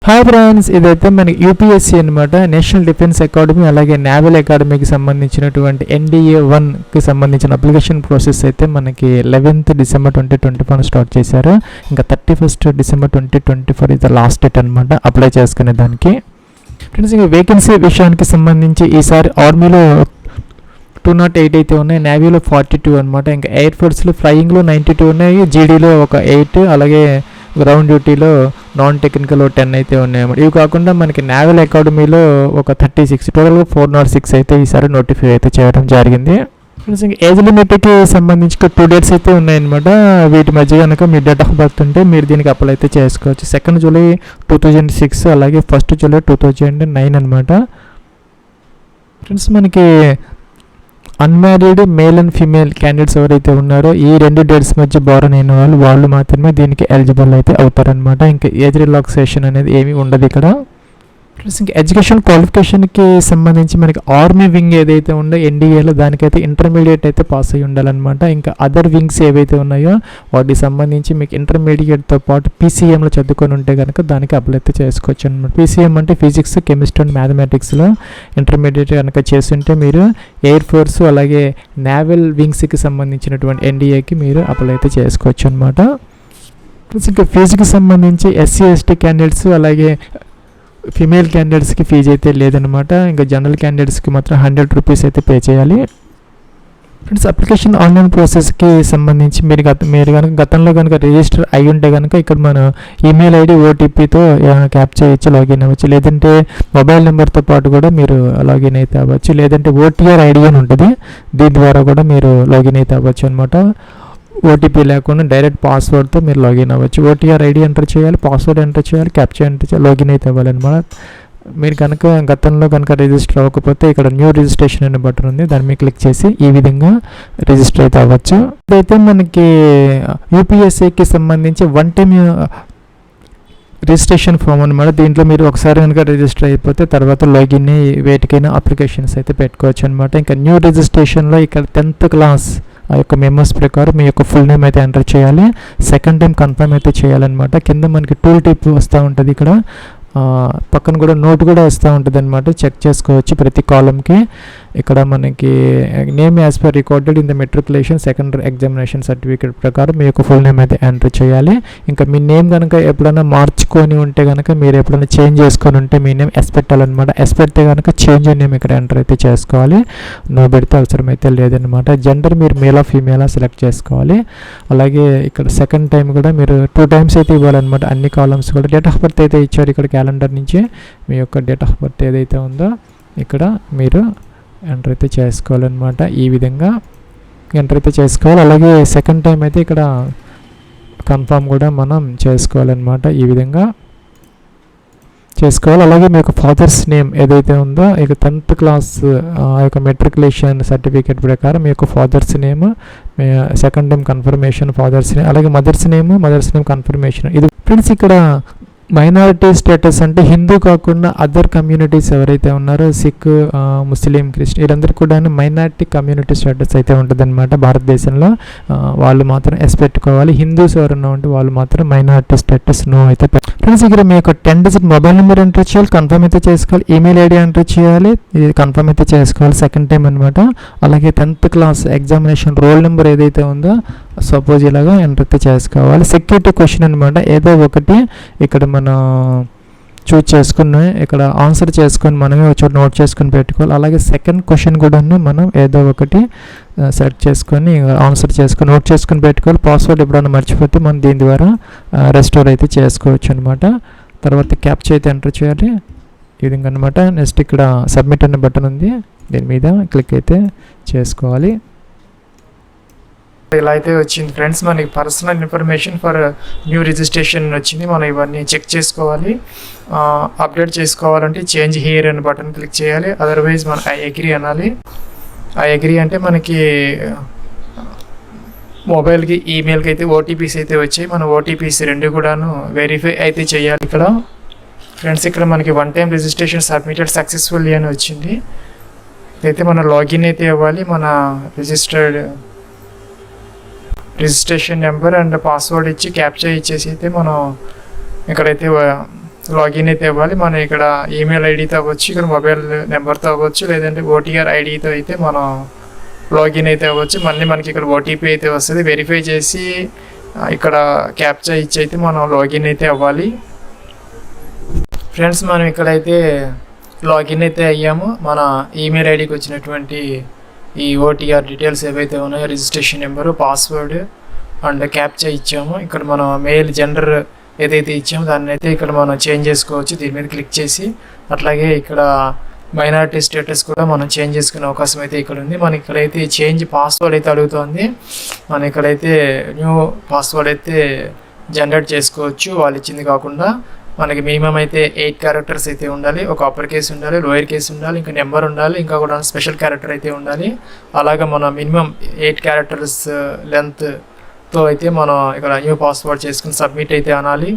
Hi friends, ఇదైతే మనకి UPSC అనమాట. నేషనల్ డిఫెన్స్ అకాడమీ అలాగే నేవల్ అకాడమీకి సంబంధించినటువంటి NDA-1కి సంబంధించిన అప్లికేషన్ ప్రాసెస్ అయితే మనకి 11th December 2024 స్టార్ట్ చేశారు. ఇంకా 31st December 2024 ఇది లాస్ట్ డేట్ అనమాట అప్లై చేసుకునే దానికి. ఫ్రెండ్స్, ఇంకా వేకెన్సీ విషయానికి సంబంధించి ఈసారి ఆర్మీలో 208 అయితే ఉన్నాయి, నేవీలో 42 అనమాట. ఇంకా ఎయిర్ ఫోర్స్లో ఫ్లయింగ్లో 92 ఉన్నాయి, జీడీలో ఒక 8, అలాగే గ్రౌండ్ డ్యూటీలో నాన్ టెక్నికల్ 10 అయితే ఉన్నాయన్నమాట. ఇవి కాకుండా మనకి నేవల్ అకాడమీలో ఒక 36, టోటల్గా 406 అయితే ఈసారి నోటిఫై అయితే చేయడం జరిగింది. ఫ్రెండ్స్, ఇంకా ఏజ్ లిమిట్కి సంబంధించి 2 dates అయితే ఉన్నాయన్నమాట. వీటి మధ్య కనుక మీ డేట్ ఆఫ్ బర్త్ ఉంటే మీరు దీనికి అప్లై అయితే చేసుకోవచ్చు. 2nd July 2006 అలాగే 1st July 2009 అనమాట. ఫ్రెండ్స్, మనకి unmarried male and female candidates ఎవరైతే ఉన్నారో ఈ 2 dates మధ్య బారన్ అయిన వాళ్ళు మాత్రమే దీనికి ఎలిజిబుల్ అయితే అవుతారనమాట. ఇంకా ఏజ్ రిలాక్సేషన్ అనేది ఏమీ ఉండదు ఇక్కడ. ప్లస్ ఇంకా ఎడ్యుకేషన్ క్వాలిఫికేషన్కి సంబంధించి మనకి ఆర్మీ వింగ్ ఏదైతే ఉందో NDAలో దానికైతే ఇంటర్మీడియట్ అయితే పాస్ అయ్యి ఉండాలన్నమాట. ఇంకా అదర్ వింగ్స్ ఏవైతే ఉన్నాయో వాటికి సంబంధించి మీకు ఇంటర్మీడియట్తో పాటు PCMలో చదువుకొని ఉంటే కనుక దానికి అప్లై అయితే చేసుకోవచ్చు అనమాట. PCM అంటే ఫిజిక్స్, కెమిస్ట్రీ అండ్ మ్యాథమెటిక్స్లో ఇంటర్మీడియట్ కనుక చేస్తుంటే మీరు ఎయిర్ ఫోర్స్ అలాగే నేవల్ వింగ్స్కి సంబంధించినటువంటి NDAకి మీరు అప్లై అయితే చేసుకోవచ్చు అనమాట. ప్లస్ ఇంకా ఫీజుకి సంబంధించి SC ST క్యాండిడేట్స్ అలాగే ఫీమేల్ క్యాండిడేట్స్కి ఫీజు అయితే లేదనమాట. ఇంకా జనరల్ క్యాండిడేట్స్కి మాత్రం 100 రూపీస్ అయితే పే చేయాలి. ఫ్రెండ్స్, అప్లికేషన్ ఆన్లైన్ ప్రాసెస్కి సంబంధించి మీరు కనుక గతంలో కనుక రిజిస్టర్ అయి ఉంటే కనుక ఇక్కడ మన ఈమెయిల్ ID OTPతో క్యాప్చర్ ఇచ్చి లాగిన్ అవ్వచ్చు. లేదంటే మొబైల్ నెంబర్తో పాటు కూడా మీరు లాగిన్ అయితే అవ్వచ్చు. లేదంటే OTR ID అని ఉంటుంది, దీని ద్వారా కూడా మీరు లాగిన్ అయితే అవ్వచ్చు అనమాట. OTP లేకుండా డైరెక్ట్ పాస్వర్డ్తో మీరు లాగిన్ అవ్వచ్చు. OTR ID ఎంటర్ చేయాలి, పాస్వర్డ్ ఎంటర్ చేయాలి, క్యాప్చర్ ఎంటర్ చేయాలి, లాగిన్ అయితే అవ్వాలన్నమాట. మీరు కనుక గతంలో కనుక రిజిస్టర్ అవ్వకపోతే ఇక్కడ న్యూ రిజిస్ట్రేషన్ అనే బటన్ ఉంది, దాన్ని మీద క్లిక్ చేసి ఈ విధంగా రిజిస్టర్ అయితే అవ్వచ్చు. ఇదైతే మనకి యూపీఎస్సీకి సంబంధించి 1 time రిజిస్ట్రేషన్ ఫామ్ అనమాట. దీంట్లో మీరు ఒకసారి కనుక రిజిస్టర్ అయిపోతే తర్వాత లాగిన్ వేటికైనా అప్లికేషన్స్ అయితే పెట్టుకోవచ్చు అనమాట. ఇంకా న్యూ రిజిస్ట్రేషన్లో ఇక్కడ 10th class ఆ యొక్క మెంబర్స్ ప్రకారం మీ యొక్క ఫుల్ నేమ్ అయితే ఎంటర్ చేయాలి. 2nd time కన్ఫర్మ్ అయితే చేయాలన్నమాట. కింద మనకి టూల్ టిప్ వస్తూ ఉంటుంది, ఇక్కడ పక్కన కూడా నోట్ కూడా వస్తూ ఉంటుంది అనమాట. చెక్ చేసుకోవచ్చు ప్రతి కాలంకి. ఇక్కడ మనకి name as per recorded in the matriculation secondary examination certificate ప్రకారం మీ యొక్క ఫుల్ నేమ్ అయితే ఎంటర్ చేయాలి. ఇంకా మీ నేమ్ కనుక ఎప్పుడైనా మార్చుకొని ఉంటే కనుక మీరు ఎప్పుడైనా చేంజ్ చేసుకొని ఉంటే మీ నేమ్ ఎస్ పెట్టాలన్నమాట. ఎస్ పెడితే కనుక చేంజ్ నేమ్ ఇక్కడ ఎంటర్ అయితే చేసుకోవాలి, నో పెడితే అవసరం అయితే లేదనమాట. జెండర్ మీరు మేలా ఫీమేలా సెలెక్ట్ చేసుకోవాలి. అలాగే ఇక్కడ 2nd time కూడా మీరు 2 times అయితే ఇవ్వాలన్నమాట. అన్ని కాలమ్స్ కూడా డేట్ ఆఫ్ బర్త్ అయితే ఇచ్చారు ఇక్కడ క్యాలెండర్ నుంచి. మీ యొక్క డేట్ ఆఫ్ బర్త్ ఏదైతే ఉందో ఇక్కడ మీరు ఎంటర్ అయితే చేసుకోవాలన్నమాట. ఈ విధంగా ఎంటర్ అయితే చేసుకోవాలి. అలాగే 2nd time అయితే ఇక్కడ కన్ఫర్మ్ కూడా మనం చేసుకోవాలన్నమాట. ఈ విధంగా చేసుకోవాలి. అలాగే మీ యొక్క ఫాదర్స్ నేమ్ ఏదైతే ఉందో ఇక 10th class ఆ యొక్క మెట్రికులేషన్ సర్టిఫికేట్ ప్రకారం మీ యొక్క father's name, 2nd time confirmation father's name, అలాగే మదర్స్ నేమ్ కన్ఫర్మేషన్. ఇది ఫ్రెండ్స్, ఇక్కడ మైనారిటీ స్టేటస్ అంటే హిందూ కాకుండా అదర్ కమ్యూనిటీస్ ఎవరైతే ఉన్నారో సిక్, ముస్లిం, క్రిస్టియన్ వీరందరూ కూడా మైనారిటీ కమ్యూనిటీ స్టేటస్ అయితే ఉంటుంది అనమాట భారతదేశంలో. వాళ్ళు మాత్రం ఎస్ పెట్టుకోవాలి. హిందూస్ ఎవరన్నా ఉంటే వాళ్ళు మాత్రం మైనారిటీ స్టేటస్ నో అయితే. ఫ్రెండ్స్, ఇక్కడ మీ యొక్క 10 digit మొబైల్ నెంబర్ ఎంటర్ చేయాలి, కన్ఫర్మ్ అయితే చేసుకోవాలి. ఈమెయిల్ ID ఎంటర్ చేయాలి, ఇది కన్ఫర్మ్ అయితే చేసుకోవాలి 2nd time అనమాట. అలాగే 10th class examination roll number ఏదైతే ఉందో సపోజ్ ఇలాగా ఎంటర్ అయితే చేసుకోవాలి. సెక్యూరిటీ క్వశ్చన్ అనమాట. ఏదో ఒకటి ఇక్కడ మనం చూజ్ చేసుకుని ఇక్కడ ఆన్సర్ చేసుకొని మనమే ఒక చోట నోట్ చేసుకొని పెట్టుకోవాలి. అలాగే 2nd question కూడా మనం ఏదో ఒకటి సెలెక్ట్ చేసుకొని ఆన్సర్ చేసుకొని నోట్ చేసుకొని పెట్టుకోవాలి. పాస్వర్డ్ ఎప్పుడైనా మర్చిపోతే మనం దీని ద్వారా రెస్టోర్ అయితే చేసుకోవచ్చు అనమాట. తర్వాత క్యాప్చర్ అయితే ఎంటర్ చేయాలి ఈ విధంగా అనమాట. నెక్స్ట్ ఇక్కడ సబ్మిట్ అనే బటన్ ఉంది, దీని మీద క్లిక్ అయితే చేసుకోవాలి. ఇలా అయితే వచ్చింది ఫ్రెండ్స్, మనకి personal information for new registration వచ్చింది. మనం ఇవన్నీ చెక్ చేసుకోవాలి. అప్డేట్ చేసుకోవాలంటే చేంజ్ హియర్ అనే బటన్ క్లిక్ చేయాలి. అదర్వైజ్ మనం ఐ అగ్రీ అనాలి. ఐ అగ్రీ అంటే మనకి మొబైల్కి, ఈమెయిల్కి అయితే OTPs అయితే వచ్చాయి. మనం OTPs 2 కూడాను వెరిఫై అయితే చేయాలి ఇక్కడ. ఫ్రెండ్స్, ఇక్కడ మనకి 1 time రిజిస్ట్రేషన్ సబ్మిటెడ్ సక్సెస్ఫుల్లీ అని వచ్చింది. అయితే మనం లాగిన్ అయితే అవ్వాలి. మన రిజిస్ట్రేషన్ నెంబర్ అండ్ పాస్వర్డ్ ఇచ్చి క్యాప్చర్ ఇచ్చేసి అయితే మనం ఇక్కడైతే లాగిన్ అయితే ఇవ్వాలి. మనం ఇక్కడ ఈమెయిల్ ఐడితో అవ్వచ్చు, ఇక్కడ మొబైల్ నెంబర్తో అవ్వచ్చు, లేదంటే ఓటీఆర్ ఐడితో అయితే మనం లాగిన్ అయితే అవ్వచ్చు. మళ్ళీ మనకి ఇక్కడ ఓటీపీ అయితే వస్తుంది. వెరిఫై చేసి ఇక్కడ క్యాప్చా ఇచ్చి అయితే మనం లాగిన్ అయితే అవ్వాలి. ఫ్రెండ్స్, మనం ఇక్కడైతే లాగిన్ అయితే అయ్యాము. మన ఈమెయిల్ ఐడికి వచ్చినటువంటి ఈ ఓటీఆర్ డీటెయిల్స్ ఏవైతే ఉన్నాయో, registration number, password and captcha ఇచ్చాము. ఇక్కడ మనం మెయిల్ జెండర్ ఏదైతే ఇచ్చామో దాన్ని అయితే ఇక్కడ మనం చేంజ్ చేసుకోవచ్చు దీని మీద క్లిక్ చేసి. అట్లాగే ఇక్కడ మైనారిటీ స్టేటస్ కూడా మనం చేంజ్ చేసుకునే అవకాశం అయితే ఇక్కడ ఉంది. మన ఇక్కడైతే చేంజ్ పాస్వర్డ్ అయితే అడుగుతుంది. మనం ఇక్కడైతే న్యూ పాస్వర్డ్ అయితే జనరేట్ చేసుకోవచ్చు వాళ్ళు ఇచ్చింది కాకుండా. మనకి మినిమం అయితే 8 క్యారెక్టర్స్ అయితే ఉండాలి. ఒక అప్పర్ కేసు ఉండాలి, లోయర్ కేసు ఉండాలి, ఇంకా నెంబర్ ఉండాలి, ఇంకా కూడా స్పెషల్ క్యారెక్టర్ అయితే ఉండాలి. అలాగే మన మినిమం 8 క్యారెక్టర్స్ లెంత్తో అయితే మనం ఇక్కడ న్యూ పాస్వర్డ్ చేసుకుని సబ్మిట్ అయితే అనాలి.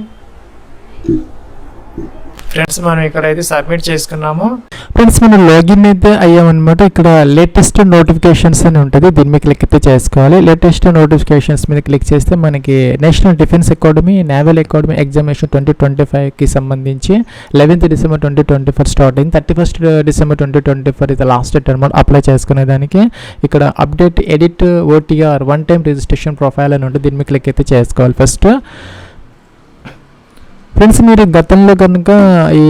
ఫ్రెండ్స్, మనం ఇక్కడైతే సబ్మిట్ చేసుకున్నాము. ఫ్రెండ్స్, మనం లాగిన్ అయితే అయ్యామన్నమాట. ఇక్కడ లేటెస్ట్ నోటిఫికేషన్స్ అని ఉంటుంది, దీని మీద క్లిక్ అయితే చేసుకోవాలి. లేటెస్ట్ నోటిఫికేషన్స్ మీద క్లిక్ చేస్తే మనకి National Defence Academy, Naval Academy examination 2025కి సంబంధించి 11th December 2024 స్టార్ట్ అయింది. 31st December 2024 ఇది లాస్ట్ టర్మ్ అప్లై చేసుకునేదానికి. ఇక్కడ update edit OTR one time registration profile అని ఉంటుంది, దీని మీద క్లిక్ అయితే చేసుకోవాలి ఫస్ట్. ఫ్రెండ్స్, మీరు గతంలో కనుక ఈ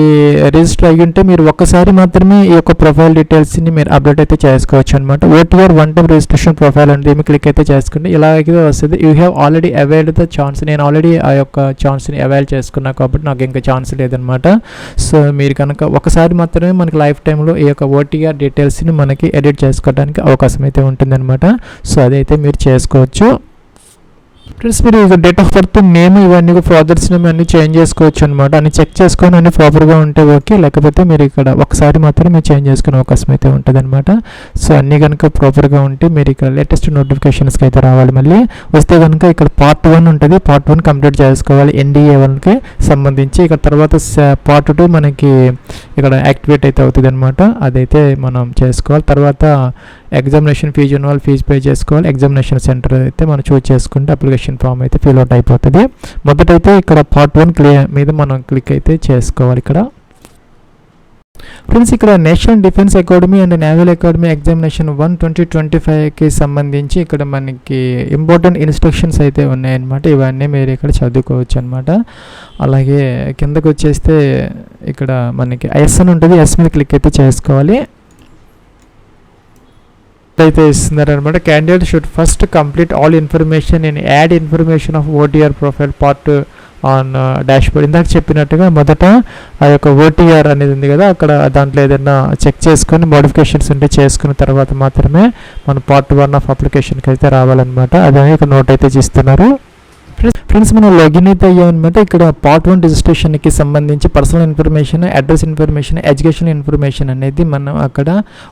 రిజిస్టర్ అయ్యి ఉంటే మీరు ఒక్కసారి మాత్రమే ఈ యొక్క ప్రొఫైల్ డీటెయిల్స్ని మీరు అప్డేట్ అయితే చేసుకోవచ్చు అనమాట. OTR one time registration profile అంటే దీన్ని క్లిక్ అయితే చేసుకుంటే ఇలాగే వస్తుంది. You have already availed the chance. నేను ఆల్రెడీ ఆ యొక్క ఛాన్స్ని అవైల్ చేసుకున్నా కాబట్టి నాకు ఇంకా ఛాన్స్ లేదనమాట. సో మీరు కనుక ఒకసారి మాత్రమే మనకి లైఫ్ టైంలో ఈ యొక్క ఓటీఆర్ డీటెయిల్స్ని మనకి ఎడిట్ చేసుకోవడానికి అవకాశం అయితే ఉంటుందన్నమాట. సో అదైతే మీరు చేసుకోవచ్చు. ఫ్రెండ్స్, మీరు డేట్ ఆఫ్ బర్త్, నేమ్, ఇవన్నీ ఫాదర్స్ నేమ్ అన్నీ చేంజ్ చేసుకోవచ్చు అనమాట. అన్ని చెక్ చేసుకొని అన్ని ప్రాపర్గా ఉంటే ఓకే, లేకపోతే మీరు ఇక్కడ ఒకసారి మాత్రం మీరు చేంజ్ చేసుకునే అవకాశం అయితే ఉంటుంది అనమాట. సో అన్నీ కనుక ప్రాపర్గా ఉంటే మీరు ఇక్కడ లేటెస్ట్ నోటిఫికేషన్స్కి అయితే రావాలి. మళ్ళీ వస్తే కనుక ఇక్కడ పార్ట్ 1 ఉంటుంది, పార్ట్ 1 కంప్లీట్ చేసుకోవాలి NDA 1కి సంబంధించి. ఇక్కడ తర్వాత పార్ట్ 2 మనకి ఇక్కడ యాక్టివేట్ అయితే అవుతుంది అనమాట, అదైతే మనం చేసుకోవాలి. తర్వాత ఎగ్జామినేషన్ ఫీజు ఉన్న వాళ్ళు ఫీజు పే చేసుకోవాలి. ఎగ్జామినేషన్ సెంటర్ అయితే మనం చూస్ చేసుకుంటే అప్లికేషన్ ఫామ్ అయితే ఫిల్ అవుట్ అయిపోతుంది. మొదటైతే ఇక్కడ పార్ట్ 1 మీద మనం క్లిక్ అయితే చేసుకోవాలి. ఇక్కడ ఫ్రెండ్స్, ఇక్కడ national Defence academy and naval Academy examination 1 2025కి సంబంధించి ఇక్కడ మనకి ఇంపార్టెంట్ ఇన్స్ట్రక్షన్స్ అయితే ఉన్నాయన్నమాట. ఇవన్నీ మీరు ఇక్కడ చదువుకోవచ్చు అనమాట. అలాగే కిందకు వచ్చేస్తే ఇక్కడ మనకి ఎస్ అని ఉంటుంది, ఎస్ మీద క్లిక్ అయితే చేసుకోవాలి. అయితే ఇస్తున్నారనమాట. Candidate should first complete all information in add information of OTR profile part on dashboard. ఇందాక చెప్పినట్టుగా మొదట ఆ యొక్క ఓటీఆర్ అనేది ఉంది కదా, అక్కడ దాంట్లో ఏదైనా చెక్ చేసుకొని మోడిఫికేషన్స్ ఉంటే చేసుకున్న తర్వాత మాత్రమే మన పార్ట్ 1 ఆఫ్ అప్లికేషన్కి అయితే రావాలన్నమాట. అదే ఇక్కడ నోట్ అయితే ఇస్తున్నారు. ఫ్రెండ్స్, మనం లాగిన్ అయితే అయ్యామన్నమాట. ఇక్కడ పార్ట్ 1 రిజిస్ట్రేషన్కి సంబంధించి personal information, address information, education information అనేది మనం అక్కడ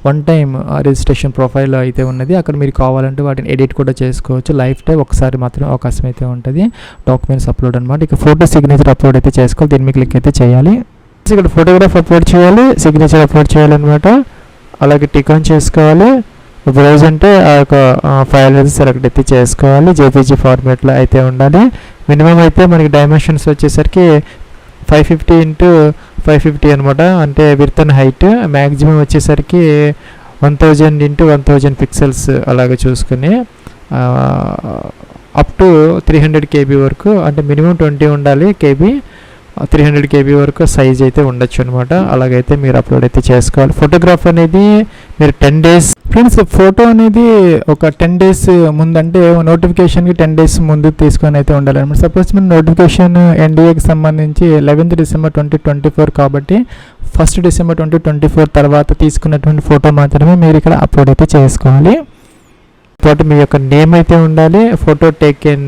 వన్ టైం రిజిస్ట్రేషన్ ప్రొఫైల్ అయితే ఉన్నది. అక్కడ మీరు కావాలంటే వాటిని ఎడిట్ కూడా చేసుకోవచ్చు. లైఫ్ టైం ఒకసారి మాత్రం అవకాశం అయితే ఉంటుంది. డాక్యుమెంట్స్ అప్లోడ్ అనమాట. ఇక ఫోటో సిగ్నేచర్ అప్లోడ్ అయితే చేసుకోవాలి, దీని మీద క్లిక్ అయితే చేయాలి. ఇక్కడ ఫోటోగ్రాఫ్ అప్లోడ్ చేయాలి, సిగ్నేచర్ అప్లోడ్ చేయాలన్నమాట. అలాగే టిక్ ఆన్ చేసుకోవాలి. బ్రౌజ్ అంటే ఆ యొక్క ఫైల్ అయితే సెలెక్ట్ అయితే చేసుకోవాలి. జేపీజీ ఫార్మేట్లో అయితే ఉండాలి. మినిమం అయితే మనకి డైమెన్షన్స్ వచ్చేసరికి 550 × 550 అనమాట, అంటే విడ్త్ అండ్ హైట్. మ్యాక్సిమం వచ్చేసరికి 1000 × 1000 పిక్సెల్స్ అలాగే చూసుకుని అప్ టు 300 KB వరకు, అంటే మినిమం 20 ఉండాలి KB, 300 KB వరకు సైజ్ అయితే ఉండొచ్చు అనమాట. అలాగైతే మీరు అప్లోడ్ అయితే చేసుకోవాలి. ఫోటోగ్రాఫ్ అనేది మీరు 10 days ఫ్రెండ్స్, ఫోటో అనేది ఒక 10 days ముందు, అంటే నోటిఫికేషన్కి 10 days ముందు తీసుకొని అయితే ఉండాలన్నమాట. సపోజ్ మీరు నోటిఫికేషన్ NDAకి సంబంధించి 11th December 2024 కాబట్టి 1st December 2024 తర్వాత తీసుకున్నటువంటి ఫోటో మాత్రమే మీరు ఇక్కడ అప్లోడ్ అయితే చేసుకోవాలి. తర్వాత మీ యొక్క నేమ్ అయితే ఉండాలి. ఫోటో టేకెన్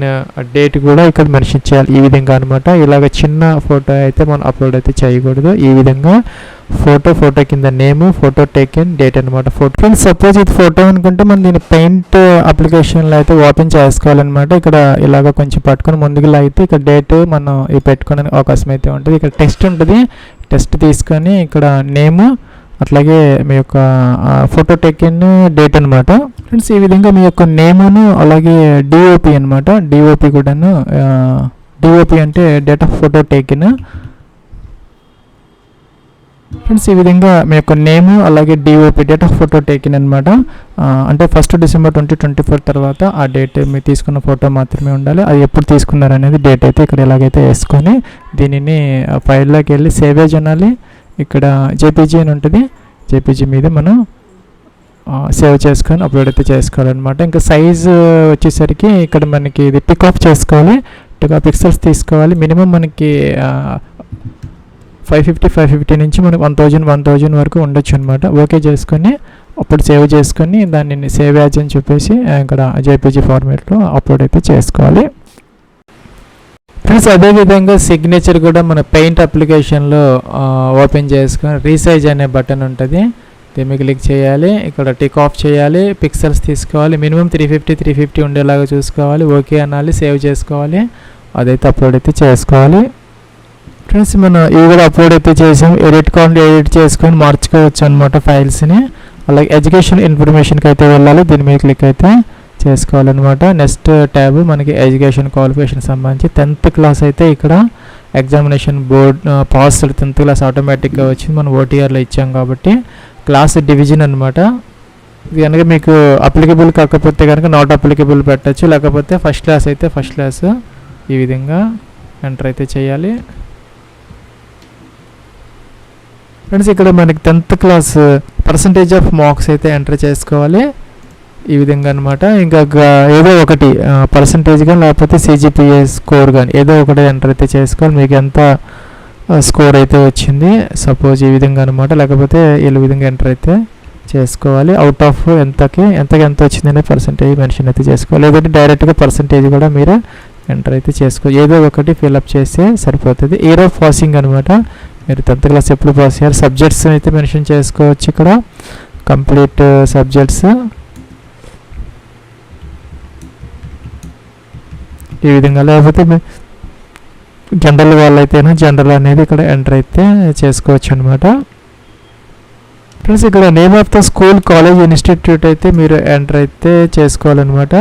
డేట్ కూడా ఇక్కడ మెన్షన్ చేయాలి. ఈ విధంగా అనమాట. ఇలాగ చిన్న ఫోటో అయితే మనం అప్లోడ్ అయితే చేయకూడదు. ఈ విధంగా ఫోటో కింద నేమ్, ఫోటో టేకెన్ డేట్ అనమాట. ఫ్రెండ్స్, సపోజ్ ఇది ఫోటో అనుకుంటే మనం దీన్ని పెయింట్ అప్లికేషన్లో అయితే ఓపెన్ చేసుకోవాలన్నమాట. ఇక్కడ ఇలాగ కొంచెం పట్టుకొని ముందుకు లాగితే ఇక్కడ డేట్ మనం ఇది పెట్టుకునే అవకాశం అయితే ఉంటుంది. ఇక్కడ టెక్స్ట్ ఉంటుంది, టెక్స్ట్ తీసుకొని ఇక్కడ నేమ్, అట్లాగే మీ యొక్క ఫోటో టేకెన్ డేట్ అనమాట. ఫ్రెండ్స్, ఈ విధంగా మీ యొక్క నేమును, అలాగే డిఓపి అనమాట. డిఓపి కూడాను, డిఓపి అంటే date of photo taken. Friends ఈ విధంగా మీ యొక్క నేము అలాగే DOP date of photo taken అనమాట. అంటే 1st December 2024 తర్వాత ఆ డేట్ మీరు తీసుకున్న ఫోటో మాత్రమే ఉండాలి. అది ఎప్పుడు తీసుకున్నారనేది డేట్ అయితే ఇక్కడ ఎలాగైతే వేసుకొని దీనిని ఫైల్లోకి వెళ్ళి సేవేజ్ అనాలి. ఇక్కడ జేపీజీ అని ఉంటుంది, జేపీజీ మీద మనం సేవ్ చేసుకొని అప్లోడ్ అయితే చేసుకోవాలన్నమాట. ఇంకా సైజు వచ్చేసరికి ఇక్కడ మనకి ఇది పికప్ చేసుకోవాలి, 2 పిక్సెల్స్ తీసుకోవాలి. మినిమం మనకి 550 నుంచి మనకి 1000 వరకు ఉండొచ్చు అనమాట. ఓకే చేసుకొని అప్పుడు సేవ్ చేసుకొని దాన్ని సేవ్ యాజ్ అని చెప్పేసి ఇక్కడ జేపీజీ ఫార్మేట్లో అప్లోడ్ అయితే చేసుకోవాలి. ఫ్రెండ్స్ అదేవిధంగా సిగ్నేచర్ కూడా మన పెయింట్ అప్లికేషన్లో ఓపెన్ చేసుకొని రీసైజ్ అనే బటన్ ఉంటుంది, దీన్ని క్లిక్ చేయాలి. ఇక్కడ టిక్ ఆఫ్ చేయాలి, పిక్సెల్స్ తీసుకోవాలి, మినిమం 350 ఉండేలాగా చూసుకోవాలి. ఓకే అనాలి, సేవ్ చేసుకోవాలి, అదైతే అప్లోడ్ అయితే చేసుకోవాలి. ఫ్రెండ్స్ మనం ఇవి కూడా అప్లోడ్ అయితే చేసాం. ఎడిట్ కావాలంటే ఎడిట్ చేసుకొని మార్చుకోవచ్చు అనమాట ఫైల్స్ని. అలాగే ఎడ్యుకేషన్ ఇన్ఫర్మేషన్కి అయితే వెళ్ళాలి, దీని మీద క్లిక్ అయితే చేసుకోవాలన్నమాట. నెక్స్ట్ ట్యాబ్ మనకి ఎడ్యుకేషన్ క్వాలిఫికేషన్ సంబంధించి 10th క్లాస్ అయితే ఇక్కడ examination board pass 10th class ఆటోమేటిక్గా వచ్చింది, మనం ఓటీఆర్లో ఇచ్చాం కాబట్టి. క్లాస్ డివిజన్ అనమాట. ఇది కనుక మీకు అప్లికబుల్ కాకపోతే కనుక నాట్ అప్లికబుల్ పెట్టచ్చు, లేకపోతే ఫస్ట్ క్లాస్ అయితే ఫస్ట్ క్లాస్ ఈ విధంగా ఎంటర్ అయితే చేయాలి. ఫ్రెండ్స్ ఇక్కడ మనకి 10th class percentage of marks అయితే ఎంటర్ చేసుకోవాలి ఈ విధంగా అనమాట. ఇంకా ఏదో ఒకటి పర్సంటేజ్ కానీ లేకపోతే సిజిపిఏ స్కోర్ కానీ ఏదో ఒకటి ఎంటర్ అయితే చేసుకోవాలి. మీకు ఎంత స్కోర్ అయితే వచ్చింది సపోజ్ ఈ విధంగా అనమాట, లేకపోతే ఈ విధంగా ఎంటర్ అయితే చేసుకోవాలి. అవుట్ ఆఫ్ ఎంత వచ్చిందనే పర్సంటేజ్ మెన్షన్ అయితే చేసుకోవాలి, లేదంటే డైరెక్ట్గా పర్సంటేజ్ కూడా మీరు ఎంటర్ అయితే చేసుకోవాలి. ఏదో ఒకటి ఫిల్అప్ చేస్తే సరిపోతుంది. ఇయర్ ఆఫ్ పాసింగ్ అనమాట, మీరు 10th క్లాస్ ఎప్పుడు పాస్ అయ్యారు. సబ్జెక్ట్స్ అయితే మెన్షన్ చేసుకోవచ్చు ఇక్కడ, కంప్లీట్ సబ్జెక్ట్స్ ఈ విధంగా, లేకపోతే జనరల్ వాళ్ళైతేనా జనరల్ అనేది ఇక్కడ ఎంటర్ అయితే చేసుకోవచ్చు అనమాట. ప్లస్ ఇక్కడ name of the school, college, institute అయితే మీరు ఎంటర్ అయితే చేసుకోవాలన్నమాట.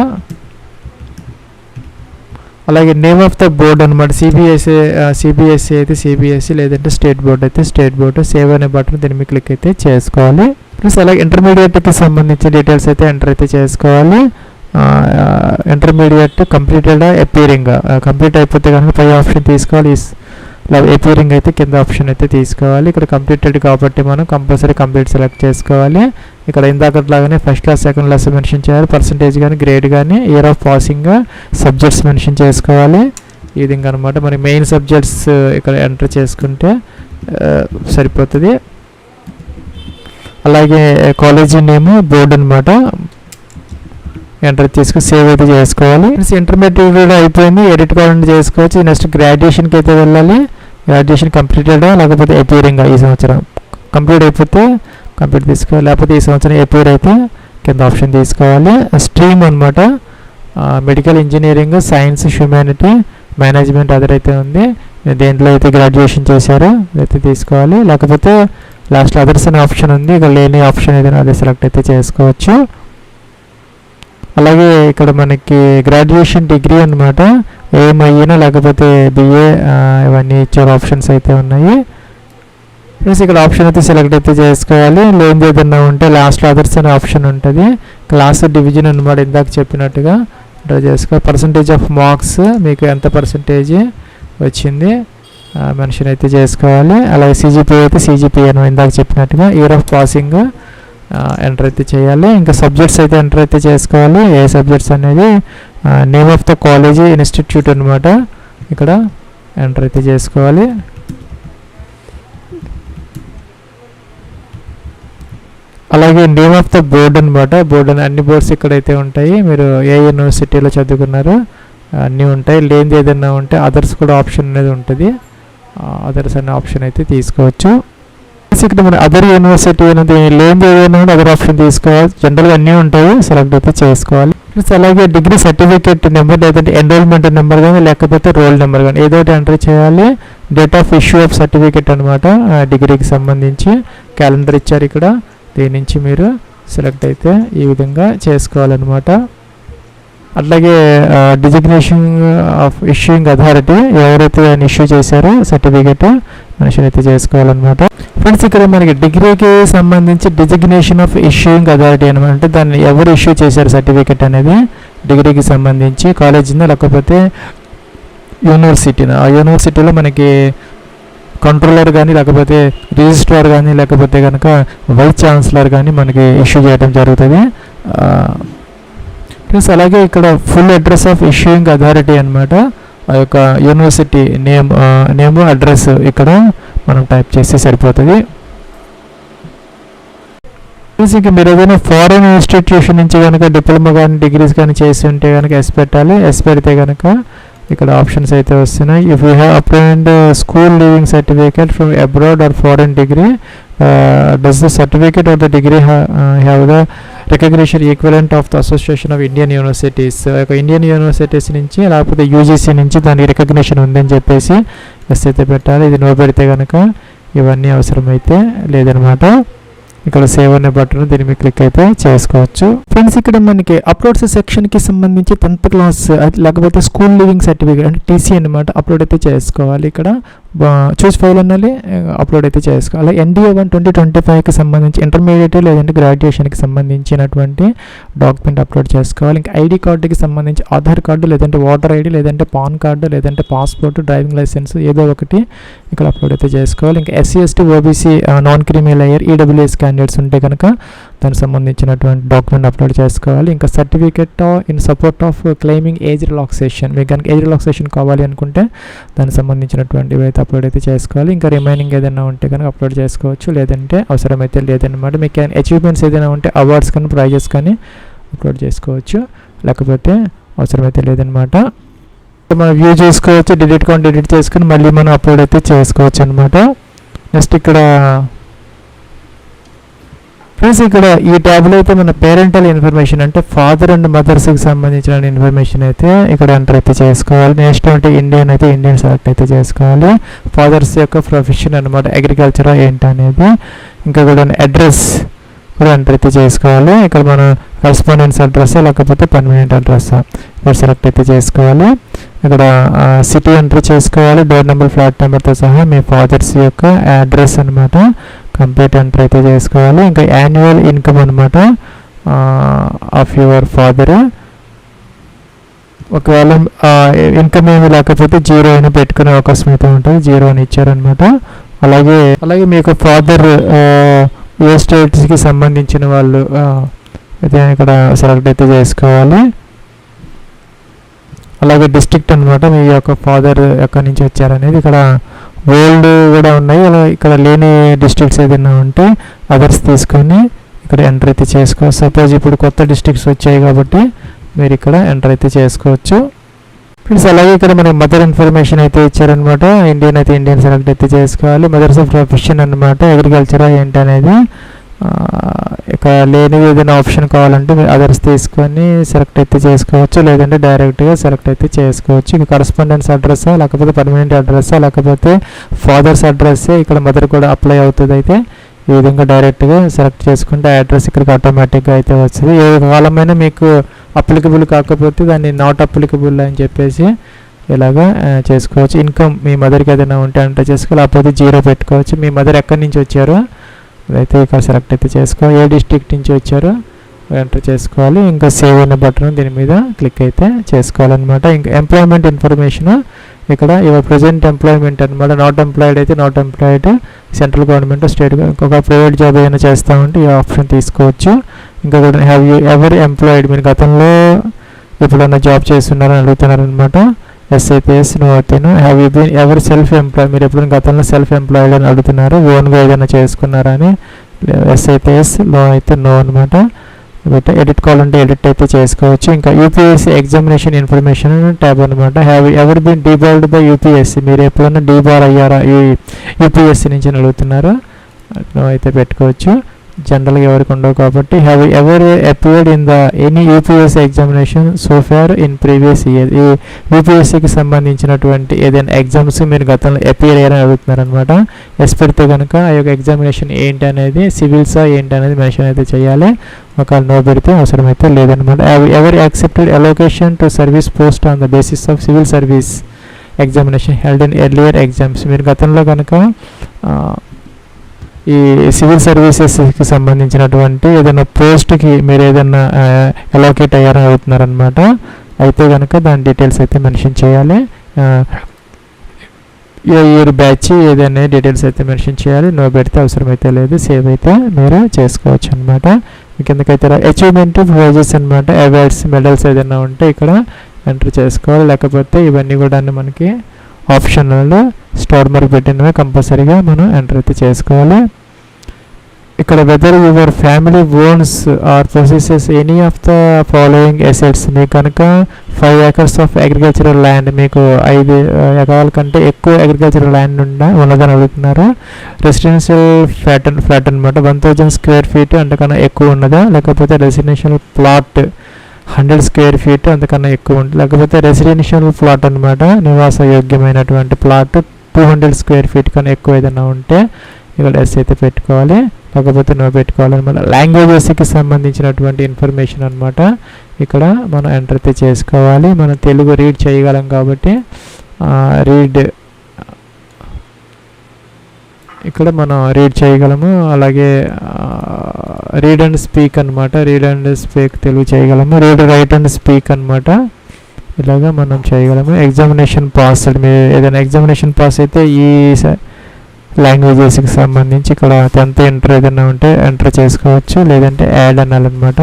అలాగే నేమ్ ఆఫ్ ద బోర్డ్ అనమాట, సిబిఎస్ఈ అయితే సిబిఎస్ఈ, లేదంటే స్టేట్ బోర్డ్ అయితే స్టేట్ బోర్డు. సేవ్ అనే బటన్ దీని మీద క్లిక్ అయితే చేసుకోవాలి. ప్లస్ అలాగే ఇంటర్మీడియట్కి సంబంధించిన డీటెయిల్స్ అయితే ఎంటర్ అయితే చేసుకోవాలి. ఇంటర్మీడియట్ కంప్లీటెడ్ అపీరింగ్, కంప్లీట్ అయిపోతే కనుక పై ఆప్షన్ తీసుకోవాలి, అపీరింగ్ అయితే కింద ఆప్షన్ అయితే తీసుకోవాలి. ఇక్కడ కంప్లీటెడ్ కాబట్టి మనం కంపల్సరీ కంప్లీట్ సెలెక్ట్ చేసుకోవాలి. ఇక్కడ ఇందాకట్లాగానే first class second class mention చేయాలి, పర్సంటేజ్ కానీ గ్రేడ్ కానీ, year of passing, subjects mention చేసుకోవాలి ఈ విధంగా అనమాట. మరి మెయిన్ సబ్జెక్ట్స్ ఇక్కడ ఎంటర్ చేసుకుంటే సరిపోతుంది. అలాగే కాలేజీ నేమ్, బోర్డు అనమాట ఎంటర్ చేసుకుని సేవ్ అయితే చేసుకోవాలి. ఇంటర్మీడియట్ కూడా అయిపోయింది, ఎడిట్ కావాలంటే చేసుకోవచ్చు. నెక్స్ట్ గ్రాడ్యుయేషన్కి అయితే వెళ్ళాలి, గ్రాడ్యుయేషన్ కంప్లీటెడ్ లేకపోతే అపీరింగ్ ఈ సంవత్సరం కంప్లీట్ అయిపోతే కంప్లీట్ తీసుకోవాలి, లేకపోతే ఈ సంవత్సరం అపీర్ అయితే కింద ఆప్షన్ తీసుకోవాలి. స్ట్రీమ్ అనమాట, medical engineering, science, humanity, management other అయితే ఉంది, దేంట్లో అయితే గ్రాడ్యుయేషన్ చేశారో అయితే తీసుకోవాలి, లేకపోతే లాస్ట్ అదర్స్ అనే ఆప్షన్ ఉంది, ఇక్కడ లేని ఆప్షన్ ఏదైనా అదే సెలెక్ట్ అయితే చేసుకోవచ్చు. అలాగే ఇక్కడ మనకి గ్రాడ్యుయేషన్ డిగ్రీ అనమాట, ఏమైనా లేకపోతే బిఏ ఇవన్నీ ఇచ్చే ఆప్షన్స్ అయితే ఉన్నాయి. ప్లస్ ఇక్కడ ఆప్షన్ అయితే సెలెక్ట్ అయితే చేసుకోవాలి. లేనిది ఏదన్నా ఉంటే లాస్ట్లో అదర్స్ అనే ఆప్షన్ ఉంటుంది. క్లాస్ డివిజన్ అనమాట, ఇందాక చెప్పినట్టుగా డ్రా చేసుకోవాలి. పర్సంటేజ్ ఆఫ్ మార్క్స్, మీకు ఎంత పర్సంటేజ్ వచ్చింది మెన్షన్ అయితే చేసుకోవాలి. అలాగే సిజిపిఏ అయితే సిజిపిఏ అని ఇందాక చెప్పినట్టుగా, ఇయర్ ఆఫ్ పాసింగ్ ఎంటర్ అయితే చేయాలి. ఇంకా సబ్జెక్ట్స్ అయితే ఎంటర్ అయితే చేసుకోవాలి. ఏ సబ్జెక్ట్స్ అనేది name of the college, institute అనమాట ఇక్కడ ఎంటర్ అయితే చేసుకోవాలి. అలాగే నేమ్ ఆఫ్ ద బోర్డ్ అనమాట, బోర్డ్ అని అన్ని బోర్డ్స్ ఇక్కడైతే ఉంటాయి, మీరు ఏ యూనివర్సిటీలో చదువుకున్నారో అన్నీ ఉంటాయి. లేనిది ఏదైనా ఉంటే అదర్స్ కూడా ఆప్షన్ అనేది ఉంటుంది, అదర్స్ అనే ఆప్షన్ అయితే తీసుకోవచ్చు. ఇక్కడ మన అదర్ యూనివర్సిటీ అనేది లేనిది ఏదైనా అదర్ ఆప్షన్ తీసుకోవాలి, జనరల్గా అన్నీ ఉంటాయి, సెలెక్ట్ అయితే చేసుకోవాలి. ప్లస్ అలాగే డిగ్రీ సర్టిఫికేట్ నెంబర్, లేదంటే ఎన్రోల్మెంట్ నెంబర్ కానీ లేకపోతే రోల్ నెంబర్ కానీ ఏదో ఒకటి ఎంటర్ చేయాలి. Date of issue of certificate అనమాట, డిగ్రీకి సంబంధించి క్యాలెండర్ ఇచ్చారు ఇక్కడ, దీని నుంచి మీరు సెలెక్ట్ అయితే ఈ విధంగా చేసుకోవాలన్నమాట. అట్లాగే డిజిగ్నేషన్ ఆఫ్ ఇష్యూయింగ్ అథారిటీ, ఎవరైతే దాన్ని ఇష్యూ చేశారో సర్టిఫికేట్ మెన్షన్ అయితే చేసుకోవాలన్నమాట. ఫ్రెండ్స్ ఇక్కడ మనకి డిగ్రీకి సంబంధించి డిజిగ్నేషన్ ఆఫ్ ఇష్యూయింగ్ అథారిటీ అనమాట, అంటే దాన్ని ఎవరు ఇష్యూ చేశారు సర్టిఫికెట్ అనేది డిగ్రీకి సంబంధించి, కాలేజీనా లేకపోతే యూనివర్సిటీనా. ఆ యూనివర్సిటీలో మనకి కంట్రోలర్ కానీ లేకపోతే రిజిస్ట్రార్ కానీ లేకపోతే కనుక వైస్ ఛాన్సలర్ కానీ మనకి ఇష్యూ చేయడం జరుగుతుంది. ప్లస్ అలాగే ఇక్కడ full address of issuing authority అనమాట, ఆ యొక్క యూనివర్సిటీ నేమ్ అడ్రస్ ఇక్కడ మనం టైప్ చేస్తే సరిపోతుంది. ఇంకా మీరు ఏదైనా ఫారెన్ ఇన్స్టిట్యూషన్ నుంచి కనుక డిప్లొమా కానీ డిగ్రీస్ కానీ చేసి ఉంటే కనుక ఎస్ పెట్టాలి. ఎస్ పెడితే కనుక ఇక్కడ ఆప్షన్స్ అయితే వస్తున్నాయి. If you have applied school leaving certificate from abroad or foreign degree, does the certificate or the degree have the recognition equivalent of the association of Indian universities, Indian universities నుంచి లేకపోతే UGC నుంచి దానికి recognition ఉందని చెప్పేసి yes అయితే పెట్టాలి. ఇది no పెడితే కనుక ఇవన్నీ అవసరమైతే లేదనమాట. ఇక్కడ సేవ్ అనే బటన్ దీని మీద క్లిక్ అయితే చేసుకోవచ్చు. ఫ్రెండ్స్ ఇక్కడ మనకి అప్లోడ్స్ సెక్షన్కి సంబంధించి 10th క్లాస్ లేకపోతే స్కూల్ లివింగ్ సర్టిఫికేట్ అంటే టీసీ అనమాట అప్లోడ్ అయితే చేసుకోవాలి. ఇక్కడ చూస్ ఫైల్ అన్నది అప్లోడ్ అయితే చేసుకోవాలి. NDA-1 2025కి సంబంధించి ఇంటర్మీడియట్ లేదంటే గ్రాడ్యుయేషన్కి సంబంధించినటువంటి డాక్యుమెంట్ అప్లోడ్ చేసుకోవాలి. ఇంకా ఐడి కార్డుకి సంబంధించి ఆధార్ కార్డు లేదంటే ఓటర్ ఐడి లేదంటే పాన్ కార్డు లేదంటే పాస్పోర్ట్ డ్రైవింగ్ లైసెన్స్ ఏదో ఒకటి ఇక్కడ అప్లోడ్ అయితే చేసుకోవాలి. ఇంకా SC ST OBC non criminal layer EWS candidates ఉంటే కనుక దానికి సంబంధించినటువంటి డాక్యుమెంట్ అప్లోడ్ చేసుకోవాలి. ఇంకా certificate in support of claiming age relaxation, మీకు కనుక ఏజ్ రిలాక్సేషన్ కావాలి అనుకుంటే దానికి సంబంధించినటువంటివి అయితే అప్లోడ్ అయితే చేసుకోవాలి. ఇంకా రిమైనింగ్ ఏదైనా ఉంటే కనుక అప్లోడ్ చేసుకోవచ్చు, లేదంటే అవసరమైతే లేదన్నమాట. మీకు అచీవ్మెంట్స్ ఏదైనా ఉంటే అవార్డ్స్ కానీ ప్రైజెస్ కానీ అప్లోడ్ చేసుకోవచ్చు, లేకపోతే అవసరమైతే లేదనమాట. మనం వ్యూ చేసుకోవచ్చు, డిలీట్ చేసుకుని మళ్ళీ మనం అప్లోడ్ అయితే చేసుకోవచ్చు అనమాట. నెక్స్ట్ ఇక్కడ ఫ్రెండ్స్ ఇక్కడ ఈ ట్యాబ్లో అయితే మన పేరెంటల్ ఇన్ఫర్మేషన్ అంటే ఫాదర్ అండ్ మదర్స్కి సంబంధించిన ఇన్ఫర్మేషన్ అయితే ఇక్కడ ఎంటర్ అయితే చేసుకోవాలి. నెక్స్ట్ అంటే ఇండియన్ అయితే ఇండియన్ సెలెక్ట్ అయితే చేసుకోవాలి. ఫాదర్స్ యొక్క ప్రొఫెషన్ అనమాట అగ్రికల్చర్ ఏంటి అనేది. ఇంకా కూడా అడ్రస్ కూడా ఎంటర్ అయితే చేసుకోవాలి. ఇక్కడ మనం కరెస్పాండెన్స్ అడ్రస్ లేకపోతే పర్మనెంట్ అడ్రస్ ఇక్కడ సెలెక్ట్ అయితే చేసుకోవాలి. ఇక్కడ సిటీ ఎంటర్ చేసుకోవాలి, డోర్ నెంబర్ ఫ్లాట్ నెంబర్తో సహా మీ ఫాదర్స్ యొక్క అడ్రస్ అనమాట కంప్లీట్ ఎంటర్ అయితే చేసుకోవాలి. ఇంకా యాన్యువల్ ఇన్కమ్ అనమాట ఆఫ్ యువర్ ఫాదర్, ఒకవేళ ఇన్కమ్ ఏమి లేకపోతే 0 అయినా పెట్టుకునే అవకాశం అయితే ఉంటుంది, 0 అని ఇచ్చారనమాట. అలాగే మీకు ఫాదర్ ఏ స్టేట్స్కి సంబంధించిన వాళ్ళు అయితే ఇక్కడ సెలెక్ట్ అయితే చేసుకోవాలి. అలాగే డిస్ట్రిక్ట్ అనమాట, మీ యొక్క ఫాదర్ ఎక్కడి నుంచి వచ్చారనేది ఇక్కడ ఓల్డ్ కూడా ఉన్నాయి. అలా ఇక్కడ లేని డిస్ట్రిక్ట్స్ ఏదైనా ఉంటే అదర్స్ తీసుకొని ఇక్కడ ఎంటర్ అయితే చేసుకోవచ్చు. సపోజ్ ఇప్పుడు కొత్త డిస్ట్రిక్ట్స్ వచ్చాయి కాబట్టి మీరు ఇక్కడ ఎంటర్ అయితే చేసుకోవచ్చు. ఫ్రెండ్స్ అలాగే ఇక్కడ మనకి మదర్ ఇన్ఫర్మేషన్ అయితే ఇచ్చారనమాట. ఇండియన్ అయితే ఇండియన్ సెలెక్ట్ అయితే చేసుకోవాలి. మదర్స్ ఆఫ్ ప్రొఫెషన్ అనమాట అగ్రికల్చర్ ఏంటి అనేది. ఇక లేనివి ఏదైనా ఆప్షన్ కావాలంటే మీరు అదర్స్ తీసుకొని సెలెక్ట్ అయితే చేసుకోవచ్చు, లేదంటే డైరెక్ట్గా సెలెక్ట్ అయితే చేసుకోవచ్చు. ఇక కరెస్పాండెన్స్ అడ్రస్సా లేకపోతే పర్మనెంట్ అడ్రస్సా లేకపోతే ఫాదర్స్ అడ్రస్సే ఇక్కడ మదర్ కూడా అప్లై అవుతుంది. అయితే ఈ విధంగా డైరెక్ట్గా సెలెక్ట్ చేసుకుంటే ఆ అడ్రస్ ఇక్కడికి ఆటోమేటిక్గా అయితే వస్తుంది. ఏ కాలమైనా మీకు అప్లికబుల్ కాకపోతే దాన్ని నాట్ అప్లికబుల్ అని చెప్పేసి ఇలాగా చేసుకోవచ్చు. ఇన్కమ్ మీ మదర్కి ఏదైనా ఉంటే ఎంటర్ చేసుకోవాలి, లేకపోతే 0 పెట్టుకోవచ్చు. మీ మదర్ ఎక్కడి నుంచి వచ్చారో అయితే ఇక్కడ సెలెక్ట్ అయితే చేసుకోవాలి, ఏ డిస్ట్రిక్ట్ నుంచి వచ్చారో ఎంటర్ చేసుకోవాలి. ఇంకా సేవ్ అనే బటన్ దీని మీద క్లిక్ అయితే చేసుకోవాలన్నమాట. ఇంకా ఎంప్లాయ్మెంట్ ఇన్ఫర్మేషన్ ఇక్కడ యువర్ ప్రజెంట్ ఎంప్లాయ్మెంట్ అనమాట. నాట్ ఎంప్లాయిడ్ అయితే not employed, central government state ఇంకొక ప్రైవేట్ జాబ్ ఏమైనా చేస్తూ ఉంటే ఈ ఆప్షన్ తీసుకోవచ్చు. ఇంకా కూడా హ్యావ్ యూ ఎవర్ ఎంప్లాయిడ్, మీరు గతంలో ఎప్పుడన్నా జాబ్ చేస్తున్నారని అడుగుతున్నారనమాట. ఎస్ అయితే ఎస్, నో అయితే no. Have you been ever self employ, మీరు ఎప్పుడైనా గతంలో సెల్ఫ్ ఎంప్లాయిడ్ అని అడుగుతున్నారు, ఓన్గా ఏదైనా చేసుకున్నారా అని. ఎస్ అయితే ఎస్, నో అయితే నో అనమాట. ఎడిట్ కావాలంటే ఎడిట్ అయితే చేసుకోవచ్చు. ఇంకా UPSC ఎగ్జామినేషన్ ఇన్ఫర్మేషన్ ట్యాబ్ అనమాట. Have ever been debarred by UPSC, మీరు ఎప్పుడన్నా డీబార్ అయ్యారా ఈ UPSC నుంచి అడుగుతున్నారో నో అయితే పెట్టుకోవచ్చు. జనరల్గా ఎవరికి ఉండవు కాబట్టి. Have ever appeared in the any UPSC examination so far in previous year, ఈ UPSCకి సంబంధించినటువంటి ఏదైనా ఎగ్జామ్స్ మీరు గతంలో అపియర్ అయ్యారని అడుగుతున్నారనమాట. ఎస్ పెడితే కనుక ఆ యొక్క ఎగ్జామినేషన్ ఏంటి అనేది, సివిల్సా ఏంటి అనేది మెన్షన్ అయితే చేయాలి. ఒకవేళ నో పెడితే అవసరమైతే లేదనమాట. Ever accepted allocation to service post on the basis of civil service examination held in earlier exams, మీరు గతంలో కనుక ఈ సివిల్ సర్వీసెస్కి సంబంధించినటువంటి ఏదైనా పోస్ట్కి మీరు ఏదైనా అలోకేట్ అయ్యారని అవుతున్నారనమాట. అయితే కనుక దాని డీటెయిల్స్ అయితే మెన్షన్ చేయాలి. ఏ ఇయర్ బ్యాచ్ ఏదైనా డీటెయిల్స్ అయితే మెన్షన్ చేయాలి. నో పెడితే అవసరమైతే లేదు, సేవ్ అయితే మీరు చేసుకోవచ్చు అనమాట. కిందకైతే అచీవ్మెంట్ ప్రైజెస్ అనమాట, అవార్డ్స్ మెడల్స్ ఏదైనా ఉంటే ఇక్కడ ఎంటర్ చేసుకోవాలి. లేకపోతే ఇవన్నీ కూడా మనకి ఆప్షనల్ స్టార్ మార్క్ పెట్టినవి కంపల్సరీగా మనం ఎంటర్ అయితే చేసుకోవాలి. ఇక్కడ whether your family owns or possesses any of the following assets, మీకు కనుక 5 acres ఆఫ్ అగ్రికల్చరల్ ల్యాండ్, మీకు 5 ఎకరాల కంటే ఎక్కువ అగ్రికల్చరల్ ల్యాండ్ ఉన్నదని అడుగుతున్నారు. రెసిడెన్షియల్ ఫ్లాట్ అనమాట, 1000 square feet అంతకన్నా ఎక్కువ ఉన్నదా, లేకపోతే రెసిడెన్షియల్ ప్లాట్ 100 square feet అంతకన్నా ఎక్కువ ఉంటుంది, లేకపోతే రెసిడెన్షియల్ ప్లాట్ అనమాట నివాస యోగ్యమైనటువంటి ప్లాట్ 200 square feet కన్నా ఎక్కువ ఏదైనా ఉంటే ఇక్కడ ఎస్ అయితే పెట్టుకోవాలి, లేకపోతే నో పెట్టుకోవాలన్నమాట. లాంగ్వేజెస్కి సంబంధించినటువంటి ఇన్ఫర్మేషన్ అనమాట ఇక్కడ మనం ఎంటర్ అయితే చేసుకోవాలి. మనం తెలుగు రీడ్ చేయగలం కాబట్టి ఇక్కడ మనం రీడ్ చేయగలము. అలాగే రీడ్ అండ్ స్పీక్ అనమాట, రీడ్ అండ్ స్పీక్ తెలుగు చేయగలము. రీడ్ రైట్ అండ్ స్పీక్ అనమాట ఇలాగా మనం చేయగలము. ఎగ్జామినేషన్ పాస్, మీరు ఏదైనా ఎగ్జామినేషన్ పాస్ అయితే ఈ లాంగ్వేజెస్కి సంబంధించి ఇక్కడ 10th ఇంటర్ ఏదైనా ఉంటే ఎంటర్ చేసుకోవచ్చు, లేదంటే యాడ్ అనాలన్నమాట.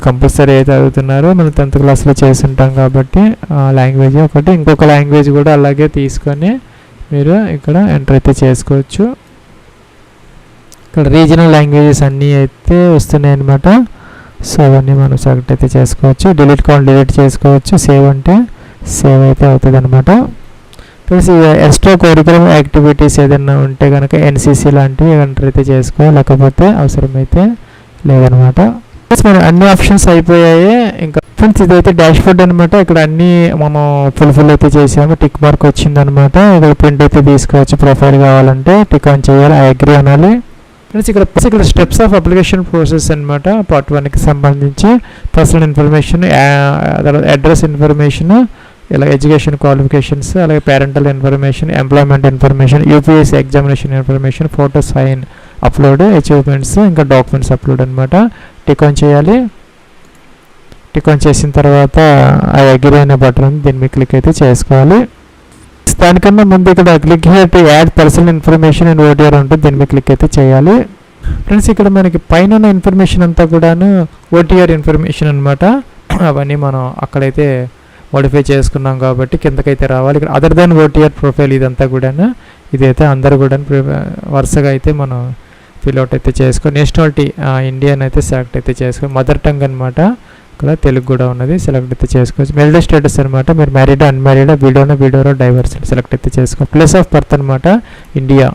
కంపల్సరీ అయితే చదువుతున్నారు, మనం 10th క్లాస్లో చేసి ఉంటాం కాబట్టి లాంగ్వేజ్ ఒకటి, ఇంకొక లాంగ్వేజ్ కూడా అలాగే తీసుకొని మీరు ఇక్కడ ఎంటర్ అయితే చేసుకోవచ్చు. ఇక్కడ రీజనల్ లాంగ్వేజెస్ అన్నీ అయితే వస్తున్నాయి అన్నమాట. సో అవన్నీ మనం సెలెక్ట్ అయితే చేసుకోవచ్చు. డిలీట్ కావాలి డిలీట్ చేసుకోవచ్చు, సేవ్ అంటే సేవ్ అయితే అవుతుంది అనమాట. ప్లస్ ఎక్స్ట్రా కోరికులర్ యాక్టివిటీస్ ఏదైనా ఉంటే కనుక ఎన్సీసీ లాంటివి ఎంటర్ అయితే చేసుకోవాలి, లేకపోతే అవసరమైతే లేదనమాట. ప్లస్ మనం అన్ని ఆప్షన్స్ అయిపోయాయి. ఇంకా ఫ్రెండ్స్ ఇదైతే డాష్ బోర్డ్ అనమాట. ఇక్కడ అన్నీ మనం ఫుల్ అయితే చేసాము, టిక్ మార్క్ వచ్చిందనమాట. ఇక్కడ ప్రింట్ అయితే తీసుకోవచ్చు, ప్రొఫైల్ కావాలంటే టిక్ ఆన్ చేయాలి, ఐ అగ్రీ అనాలి. ఫ్రెండ్స్ ఇక్కడ స్టెప్స్ ఆఫ్ అప్లికేషన్ ప్రాసెస్ అనమాట. పార్ట్ 1కి సంబంధించి పర్సనల్ ఇన్ఫర్మేషన్, అడ్రస్ ఇన్ఫర్మేషన్, ఇలా ఎడ్యుకేషన్ క్వాలిఫికేషన్స్, అలాగే parental information, employment information, UPSC examination information, photo sign upload, achievements, ఇంకా డాక్యుమెంట్స్ అప్లోడ్ అనమాట. టిక్ ఆన్ చేయాలి. టిక్ ఆన్ చేసిన తర్వాత ఆ అగ్రీ అనే బటన్ ఉంది, దీన్ని మీరు క్లిక్ అయితే చేసుకోవాలి. దానికన్నా ముందు ఇక్కడ click here to add personal information and OTR ఉంటుంది, దీన్ని మీరు క్లిక్ అయితే చేయాలి. ఫ్రెండ్స్ ఇక్కడ మనకి పైన ఉన్న ఇన్ఫర్మేషన్ అంతా కూడాను ఓటీఆర్ ఇన్ఫర్మేషన్ అనమాట. అవన్నీ మనం అక్కడైతే మోడిఫై చేసుకున్నాం కాబట్టి కిందకైతే రావాలి. ఇక్కడ అదర్ దాన్ ఓటీఆర్ ప్రొఫైల్ ఇదంతా కూడా ఇదైతే అందరు కూడా వరుసగా అయితే మనం ఫిల్అవుట్ అయితే చేసుకో. నేషనాలిటీ ఇండియన్ అయితే సెలెక్ట్ అయితే చేసుకో. మదర్ టంగ్ అనమాట, ఇక్కడ తెలుగు కూడా ఉన్నది, సెలెక్ట్ అయితే చేసుకోవచ్చు. మెరిటల్ స్టేటస్ అనమాట, మీరు మ్యారీడా అన్మ్యారీడా, విడోరో డైవర్స్ సెలెక్ట్ అయితే చేసుకో. ప్లేస్ ఆఫ్ బర్త్ అనమాట ఇండియా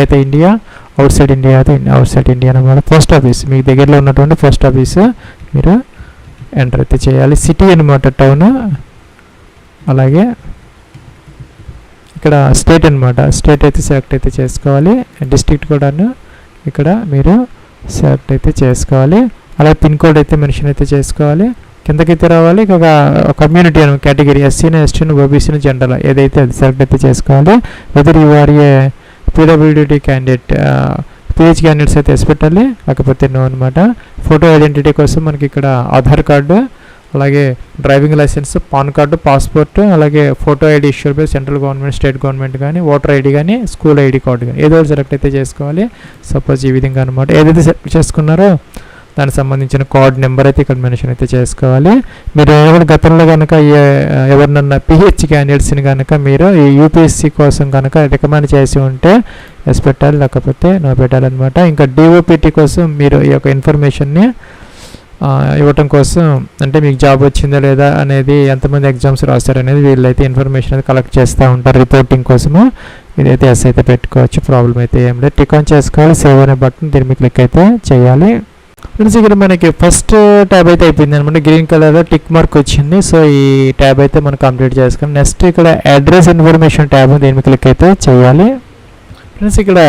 అయితే ఇండియా, అవుట్ సైడ్ ఇండియా అయితే అవుట్ సైడ్ ఇండియా అనమాట. పోస్ట్ ఆఫీస్ మీకు దగ్గరలో ఉన్నటువంటి పోస్ట్ ఆఫీస్ మీరు ఎంటర్ అయితే చేయాలి. సిటీ అనమాట టౌన్. అలాగే ఇక్కడ స్టేట్ అనమాట, స్టేట్ అయితే సెలెక్ట్ అయితే చేసుకోవాలి. డిస్ట్రిక్ట్ కూడాను ఇక్కడ మీరు సెలెక్ట్ అయితే చేసుకోవాలి. అలాగే పిన్ కోడ్ అయితే మెన్షన్ అయితే చేసుకోవాలి. కిందకైతే రావాలి. ఇక కమ్యూనిటీ అని కేటగిరీ ఎస్సీని, ఎస్టీని, ఓబీసీని, జనరల్ ఏదైతే అది సెలెక్ట్ అయితే చేసుకోవాలి. Whether you are a PWD candidate, PH candidates అయితే ఎస్ పెట్టాలి, లేకపోతే నో అనమాట. ఫోటో ఐడెంటిటీ కోసం మనకి ఇక్కడ ఆధార్ కార్డు, అలాగే driving licence, PAN card, passport, అలాగే photo ID issued by central government, state government కానీ, ఓటర్ ఐడి కానీ, స్కూల్ ఐడి కార్డు కానీ ఏదో సెలెక్ట్ అయితే చేసుకోవాలి. సపోజ్ ఈ విధంగా అనమాట. ఏదైతే సెలెక్ట్ చేసుకున్నారో దానికి సంబంధించిన కార్డ్ నెంబర్ అయితే ఇక్కడ మెన్షన్ అయితే చేసుకోవాలి. మీరు గతంలో కనుక ఎవరినన్నా పిహెచ్ క్యాండిడేట్స్ని కనుక మీరు ఈ యూపీఎస్సీ కోసం కనుక రికమెండ్ చేసి ఉంటే ఎస్ పెట్టాలి, లేకపోతే నో పెట్టాలన్నమాట. ఇంకా డిఓపిటీ కోసం మీరు ఈ యొక్క ఇన్ఫర్మేషన్ని ఇవ్వటం కోసం, అంటే మీకు జాబ్ వచ్చిందా లేదా అనేది, ఎంతమంది ఎగ్జామ్స్ రాస్తారు అనేది వీళ్ళైతే ఇన్ఫర్మేషన్ అయితే కలెక్ట్ చేస్తూ ఉంటారు రిపోర్టింగ్ కోసము. ఇదైతే ఎస్ అయితే పెట్టుకోవచ్చు, ప్రాబ్లం అయితే ఏం లేదు. టిక్ ఆన్ చేసుకోవాలి, సేవ్ అనే బటన్ దీని మీద క్లిక్ అయితే చేయాలి. ఫ్రెండ్స్ ఇక్కడ మనకి ఫస్ట్ ట్యాబ్ అయితే అయిపోయింది అనమాట, గ్రీన్ కలర్లో టిక్ మార్క్ వచ్చింది. సో ఈ ట్యాబ్ అయితే మనం కంప్లీట్ చేసుకున్నాం. నెక్స్ట్ ఇక్కడ అడ్రస్ ఇన్ఫర్మేషన్ ట్యాబ్, దీని మీద క్లిక్ అయితే చేయాలి. ఫ్రెండ్స్ ఇక్కడ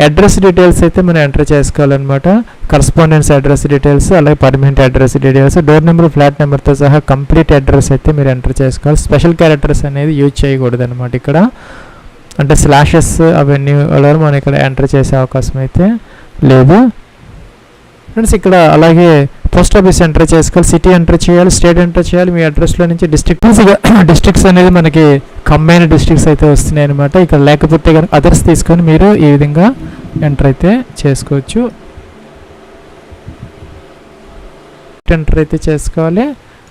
అడ్రస్ డీటెయిల్స్ అయితే మనం ఎంటర్ చేసుకోవాలన్నమాట. కరస్పాండెన్స్ అడ్రస్ డీటెయిల్స్, అలాగే permanent address details, door number, flat నెంబర్తో సహా కంప్లీట్ అడ్రస్ అయితే మీరు ఎంటర్ చేసుకోవాలి. స్పెషల్ క్యారెక్టర్స్ అనేది యూజ్ చేయకూడదు అనమాట ఇక్కడ. అంటే స్లాషెస్ అవన్నీ మనం ఇక్కడ ఎంటర్ చేసే అవకాశం అయితే లేదు ఫ్రెండ్స్. ఇక్కడ అలాగే పోస్ట్ ఆఫీస్ ఎంటర్ చేసుకోవాలి, సిటీ ఎంటర్ చేయాలి, స్టేట్ ఎంటర్ చేయాలి, మీ అడ్రస్లో నుంచి డిస్ట్రిక్ట్స్ అనేది మనకి కంబైన్ డిస్ట్రిక్ట్స్ అయితే వస్తున్నాయి అనమాట. ఇక్కడ లేకపోతే కనుక అదర్స్ తీసుకొని మీరు ఈ విధంగా ఎంటర్ అయితే చేసుకోవచ్చు. ఎంటర్ అయితే చేసుకోవాలి